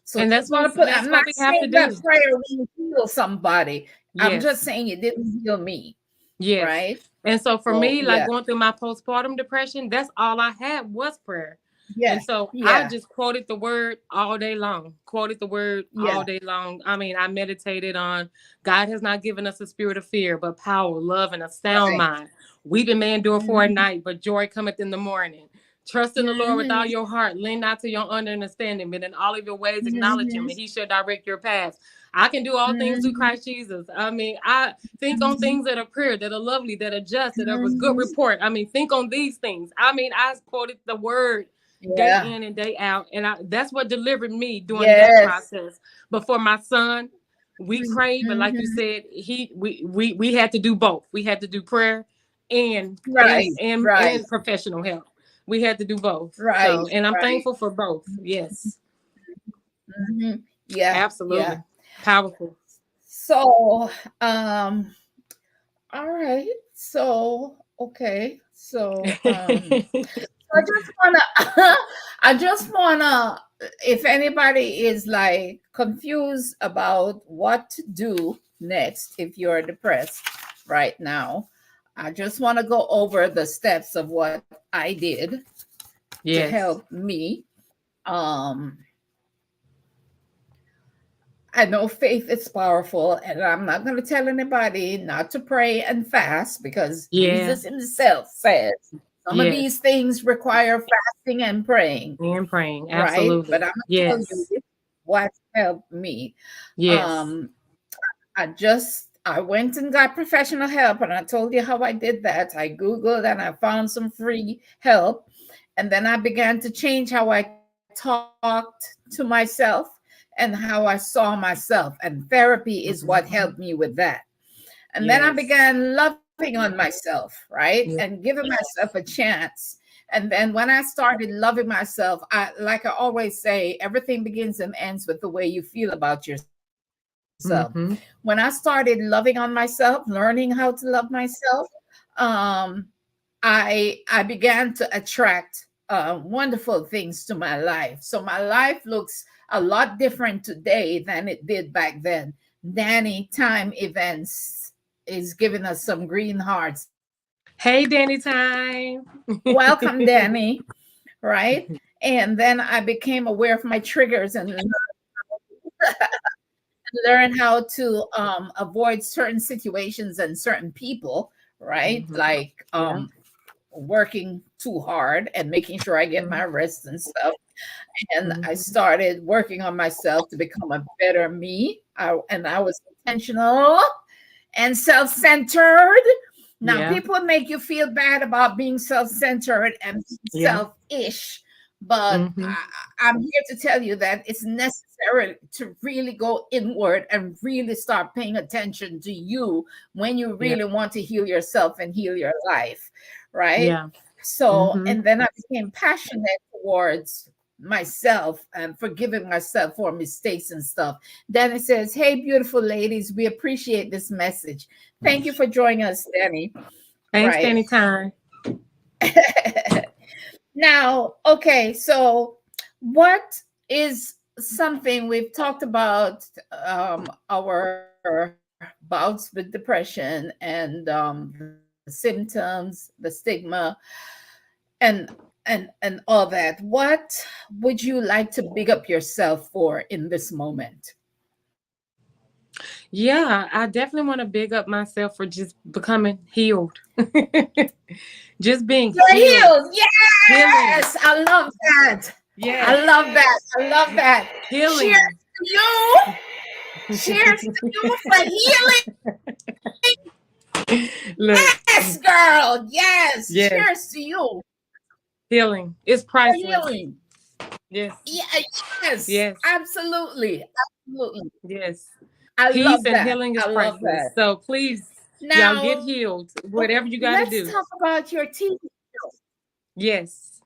So and that's what I'm not saying that prayer will heal somebody. I'm just saying it didn't heal me. Right. And so for me, like going through my postpartum depression, that's all I had was prayer. Yeah. And so I Yeah. just quoted the word all day long, quoted the word all Yeah. day long. I mean, I meditated on God has not given us a spirit of fear, but power, love, and a sound Right. mind. Weeping may endure for a Mhm. night, but joy cometh in the morning. Trust in the Lord with all Mhm. your heart. Lean not to your understanding, but in all of your ways acknowledge him, Mhm. and he shall direct your path. I can do all things through Mhm. Christ Jesus. I mean, I think on Mhm. things that are pure, that are lovely, that are just, that are a good Mhm. report. I mean, think on these things. I mean, I quoted the word day Yeah. in and day out, and that's what delivered me during that Yes. process. But for my son, we prayed, but like you Mhm. said, we had to do both. We had to do prayer and and Right. and Right. and professional help. We had to do both. Right. So, and I'm Right. thankful for both. Yes, Mhm. Yeah. absolutely, Yeah. powerful. So, um, all right. So, okay. So, I just wanna, I just wanna, if anybody is like confused about what to do next if you're depressed right now, I just want to go over the steps of what I did to Yes, help me. Um, I know faith is powerful, and I'm not going to tell anybody not to pray and fast because yeah, Jesus himself says some of yes, these things require fasting and praying, and praying, right? But absolutely. I'm gonna tell Yes, you what helped me. yes, Um, I went and got professional help, and I told you how I did that. I Googled and I found some free help, and then I began to change how I talked to myself and how I saw myself. And therapy is what mhm, helped me with that. And then I yes, began loving on myself, right? And yes, giving myself a chance. And then when I started loving myself, like I always say, everything begins and ends with the way you feel about yourself. When I hmm, started loving on myself, learning how to love myself, um, I began to attract wonderful things to my life. So my life looks a lot different today than it did back then. Danny Time Events is giving us some green hearts. Hey, Danny time. Welcome, Danny. Right. And then I became aware of my triggers and learn how to avoid certain situations and certain people, right? Mhm. Like Yeah. working too hard and making sure I get my Mhm. rest and stuff. And I Mhm. started working on myself to become a better me. And I was intentional and self centered. Now, Yeah. people make you feel bad about being self centered and Yeah. selfish, but Mhm. I'm here to tell you that it's necessary to really go inward and really start paying attention to you when you Yeah. really want to heal yourself and heal your life, right? Yeah. So, Mhm. and then I became passionate towards myself and forgiving myself for mistakes and stuff. Then it says, "Hey, beautiful ladies, we appreciate this message. Thank you for joining us, Danny." Thanks, Right. Danny time. Now, okay, so what is something we've talked about our bouts with depression and the symptoms, the stigma, and and all that. What would you like to big up yourself for in this moment? Yeah, I definitely want to big up myself for just becoming healed. Just being You're healed, healed. healing. Yes, I love that. Yes, I love that. I love that. Cheers healing. to you. Cheers to you for healing. Look, Yes, girl. Yes. yes, Cheers to you healing. It's for priceless. healing. Yes, Yeah, yes, yes, absolutely. Absolutely. yes. I Peace love and that. healing is I love priceless. that. So please, y'all get Now, healed. Whatever you got to let's do. talk about your TV show. Yes.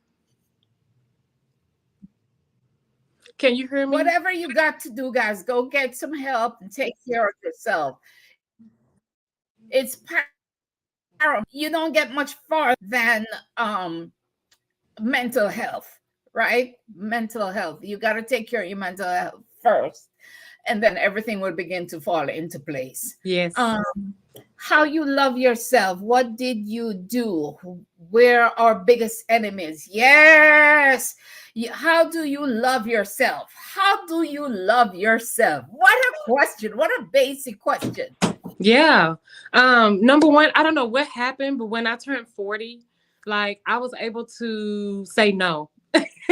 Can you hear me? Whatever you got to do, guys, go get some help and take care of yourself. It's paramount. You don't get much farther than mental health, right? Mental health. You got to take care of your mental health first, and then everything will begin to fall into place. Yes. Um, how you love yourself. What did you do? Where are biggest enemies? Yes. How do you love yourself? How do you love yourself? What a question. What a basic question. Yeah. Number one, I don't know what happened, but when I turned 40, like I was able to say no.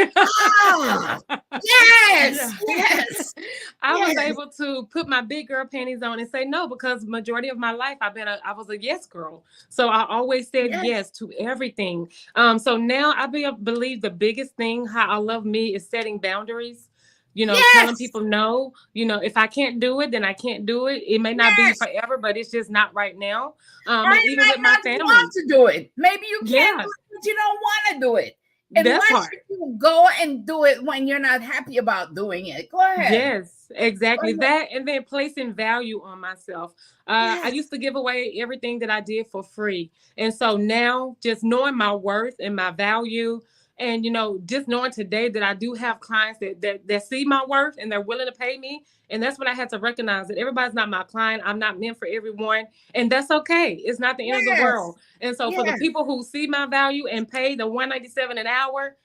Ah, yes, Yeah. yes, I was yes, able to put my big girl panties on and say no because majority of my life I was a yes girl. So I always said yes, yes to everything. So now believe the biggest thing how I love me is setting boundaries. Telling yes, people no. If I can't do it, then I can't do it. It may not be yes. forever, but it's just not right now. Or And you even with might my not want family, to do it. Maybe you can't yeah, do it, but you don't want to do it. And that why part. should you go and do it when you're not happy about doing it? Go ahead. Yes, Go exactly. ahead. That and then placing value on myself. I Yes, used to give away everything that I did for free. And so now just knowing my worth and my value and just knowing today that I do have clients that see my worth and they're willing to pay me. And that's what I had to recognize that everybody's not my client. I'm not meant for everyone. And that's okay. It's not the end of the yes, world. And so for the yes, people who see my value and pay the 197 an hour,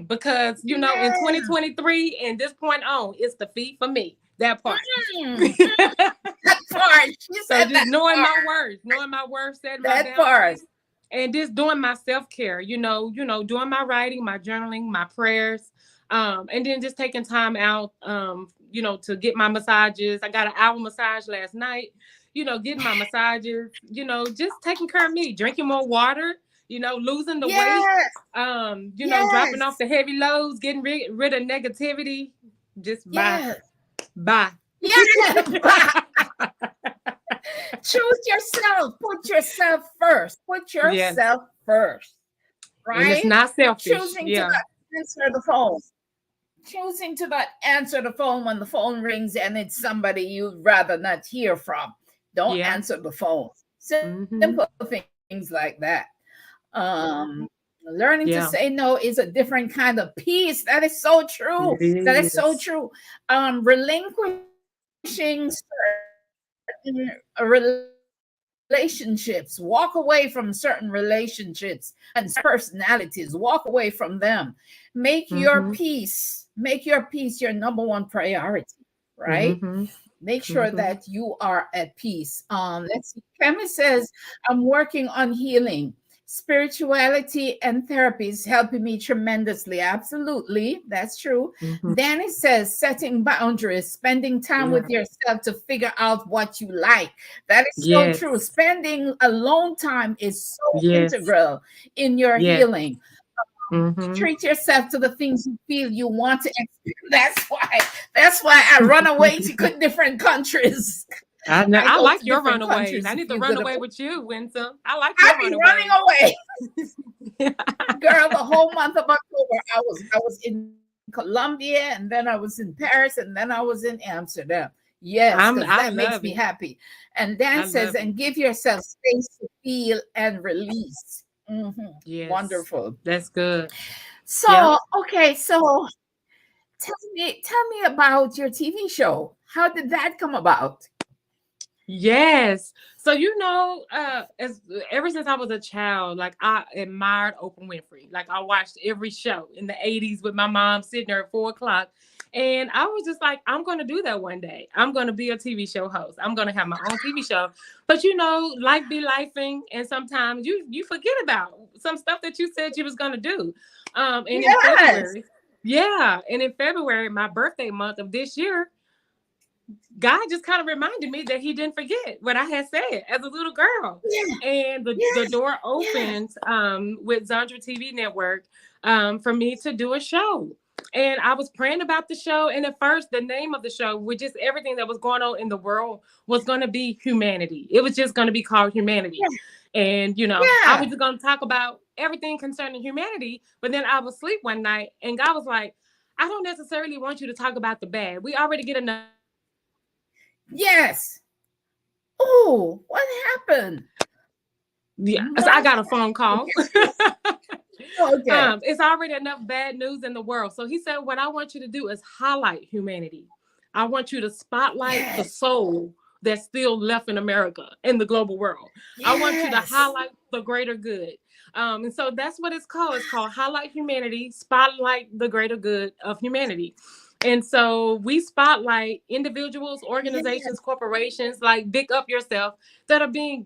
because in yes. 2023 and this point on, it's the fee for me. That part. Mm, that part. She So said just that part. knowing my worth, setting my That part. boundaries, and just doing my self-care, doing my writing, my journaling, my prayers, and then just taking time out, to get my massages. I got an hour massage last night, getting my massages, just taking care of me, drinking more water, losing the weight, Yes, dropping off yes, the heavy loads, getting rid of negativity. Just bye. yes, Bye. yes. Choose yourself. Put yourself first. Put Yes. yourself first. And it's Right? not selfish. Choosing to Yeah. not answer the phone. Choosing to not answer the phone when the phone rings and it's somebody you'd rather not hear from. Don't Yeah. answer the phone. Mm-hmm. Simple things like that. Learning to Yeah. say no is a different kind of peace. That is so true. It That is so is. true. Relinquishing certain relationships, walk away from certain relationships and personalities, walk away from them. Mm-hmm. Make your peace your number one priority, right? Mm-hmm. Make sure Mm-hmm. that you are at peace. Let's see. Kemi says, I'm working on healing. Spirituality and therapy is helping me tremendously. Absolutely. That's true. Mm-hmm. Danny says, setting boundaries, spending time Yeah. with yourself to figure out what you like. That is so true. Yes. Spending alone time is so Yes. integral in your Yes. healing. Mm-hmm. Treat yourself to the things you feel you want to experience. That's why I run away to different countries. I I go like to your different runaways. countries I to need to feel run good away about. with you, Winston. I like I your be running runaways. away, girl. The whole month of October, I was in Colombia, and then I was in Paris, and then I was in Amsterdam. Yes, because that I makes me love it. happy. And Dan I says, love and it. give yourself space to feel and release. Yes. Wonderful. That's good. Yeah. So, okay, so tell me about your TV show. How did that come about? Yes. So as ever since I was a child, like I admired Oprah Winfrey. Like I watched every show in the 80s with my mom sitting there at 4 o'clock. And I was just like, I'm gonna do that one day. I'm gonna be a TV show host. I'm gonna have my own TV show. But life be lifing, and sometimes you forget about some stuff that you said you was gonna do. And in Yes. February, yeah, and in February, my birthday month of this year, God just kind of reminded me that he didn't forget what I had said as a little girl. Yes. And the Yes. door Yes. opened with Zandra TV Network for me to do a show. And I was praying about the show. And at first, the name of the show, with just everything that was going on in the world, was going to be Humanity. It was just going to be called Humanity. And, I was Yeah. just going to talk about everything concerning humanity. But then I was asleep one night and God was like, I don't necessarily want you to talk about the bad. We already get enough. Yes. Oh, what happened? Yeah, so I What? got a phone call. Okay. It's already enough bad news in the world. So he said, what I want you to do is highlight humanity. I want you to spotlight the Yes. soul, that's still left in America, in the global world. Yes. I want you to highlight the greater good. And so that's what it's called. It's called Highlight Humanity, Spotlight the Greater Good of Humanity. And so we spotlight individuals, organizations, corporations like Big Up Yourself that are doing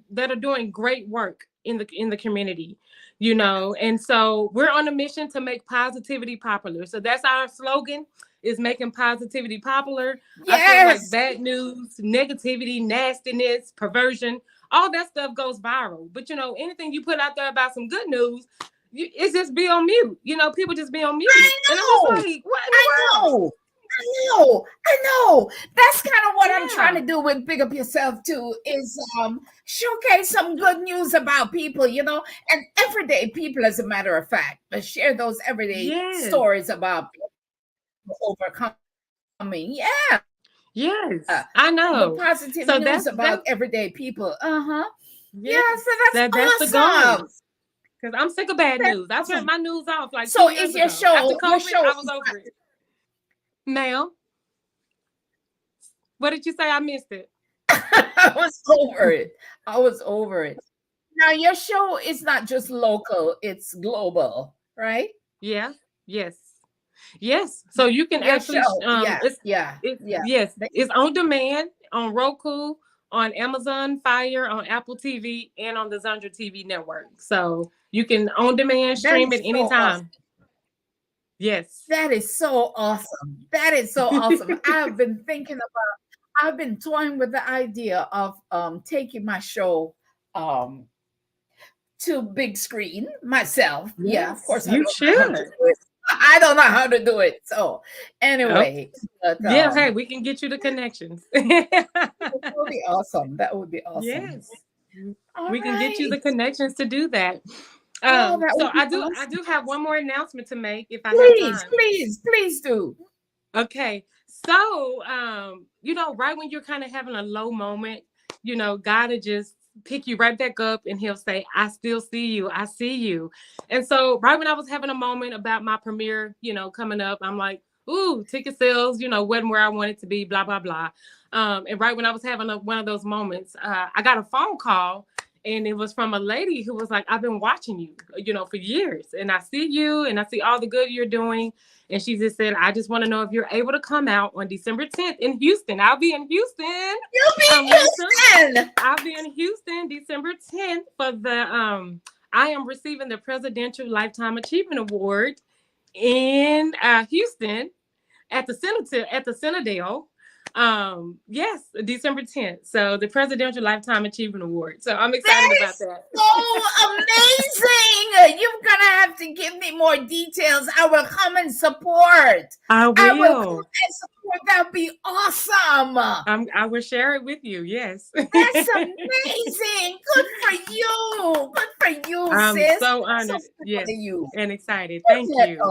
great work in the community, you know. And so we're on a mission to make positivity popular. So that's our slogan, is making positivity popular. Yes. I feel like bad news, negativity, nastiness, perversion, all that stuff goes viral. But you know, anything you put out there about some good news, it's just be on mute. You know, people just be on mute. And I'm just like, what in the world? I know. That's kind of what I'm trying to do with Big Up Yourself too, is showcase some good news about people, you know, and everyday people, as a matter of fact, but share those everyday stories about people overcoming. Yeah. Yes, I know. The positive news about everyday people. Yeah, so that's awesome. The goal. Because I'm sick of bad news. I turned my news off like so 2 years is your ago. show After COVID, your show I was over it. Ma'am, what did you say? I missed it. I was over it. Now your show is not just local, it's global, right? Yeah. Yes. So you can actually yes, it's on demand on Roku, on Amazon Fire, on Apple TV, and on the Zandra TV network. So you can on demand stream it anytime. Awesome. Yes. That is so awesome. I've been toying with the idea of taking my show to big screen myself. Yes, yeah, of course. You should. I don't know how to do it. So anyway. But, hey, we can get you the connections. That would be awesome. Yes. We can get you the connections to do that. So I do have one more announcement to make if I have time. Please do. Okay. So you know, right when you're kind of having a low moment, you know, God will just pick you right back up and he'll say, I still see you. I see you. And so right when I was having a moment about my premiere, you know, coming up, I'm like, ooh, ticket sales, you know, wasn't where I wanted to be, blah, blah, blah. And right when I was having one of those moments, I got a phone call. And it was from a lady who was like, I've been watching you, you know, for years. And I see you and I see all the good you're doing. And she just said, I just want to know if you're able to come out on December 10th in Houston. I'll be in Houston. You'll be in Houston. I'll be in Houston December 10th for the, I am receiving the Presidential Lifetime Achievement Award in Houston at the Citadel. Yes, December 10th. So the Presidential Lifetime Achievement Award. So I'm excited about that. So amazing. You're gonna have to give me more details. I will come and support. I will come and support. That would be awesome. I will share it with you. Yes. That's amazing. Good for you. I'm sis. So honored. Yes. You. And excited. Thank you.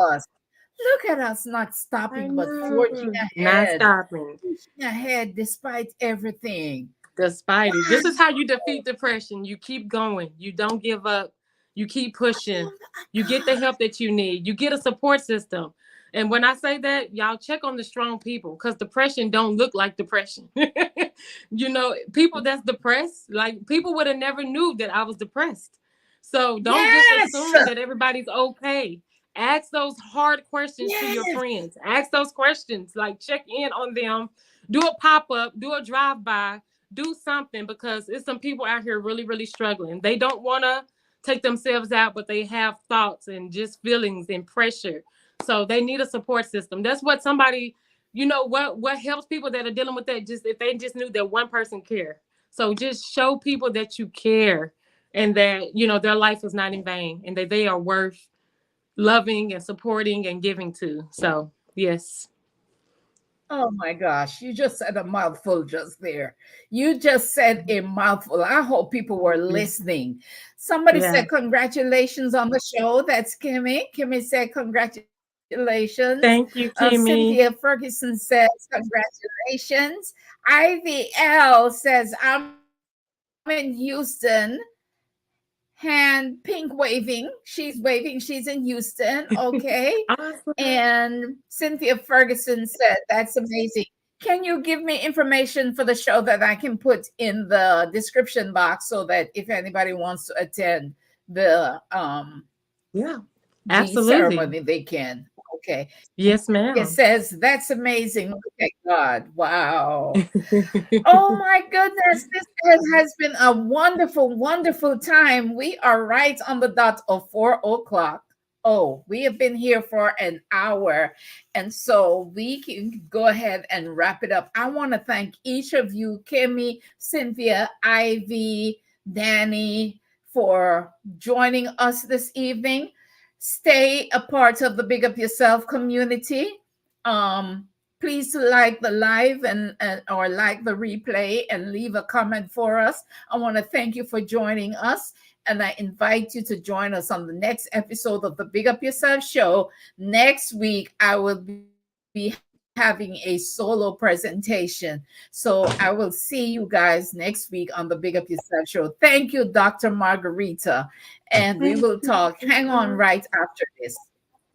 Look at us not stopping, but forging ahead. Not stopping. Forging ahead despite everything. Despite it. This is how you defeat depression. You keep going. You don't give up. You keep pushing. You get the help that you need. You get a support system. And when I say that, y'all check on the strong people because depression don't look like depression. You know, people that's depressed, like people would have never knew that I was depressed. So don't just assume that everybody's okay. Ask those hard questions to your friends. Ask those questions, like check in on them. Do a pop-up, do a drive-by, do something because it's some people out here really, really struggling. They don't want to take themselves out, but they have thoughts and just feelings and pressure. So they need a support system. That's what somebody, you know, what helps people that are dealing with that, just if they just knew that one person care. So just show people that you care and that, you know, their life is not in vain and that they are worth loving and supporting and giving to. So, yes. Oh my gosh, you just said a mouthful just there. You just said a mouthful. I hope people were listening. Somebody said congratulations on the show. That's Kimmy. Kimmy said congratulations. Thank you, Kimmy. Cynthia Ferguson says congratulations. Ivy L says I'm in Houston. Hand pink waving. She's waving. She's in Houston. Okay. Awesome. And Cynthia Ferguson said, that's amazing. Can you give me information for the show that I can put in the description box so that if anybody wants to attend the Yeah, the absolutely. ceremony, they can? Okay. Yes, It ma'am. says, that's amazing. Look at God. Wow. Oh my goodness, this has been a wonderful, wonderful time. We are right on the dot of 4 o'clock. Oh, we have been here for an hour. And so we can go ahead and wrap it up. I want to thank each of you, Kimmy, Cynthia, Ivy, Danny, for joining us this evening. Stay a part of the Big Up Yourself community. Please like the live and or like the replay and leave a comment for us. I want to thank you for joining us, and I invite you to join us on the next episode of the Big Up Yourself Show. Next week, I will be having a solo presentation. So I will see you guys next week on the Big Up Yourself Show. Thank you, Dr. Margarita. And we will talk. Hang on right after this.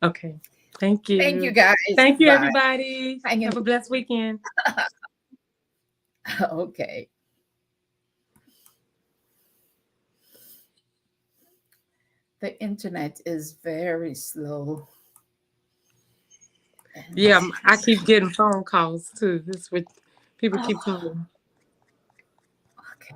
Okay. Thank you. Thank you, guys. Thank you, Bye. everybody. Have a blessed weekend. Okay. The internet is very slow. Yeah, I keep getting phone calls too. This with people keep calling. Okay.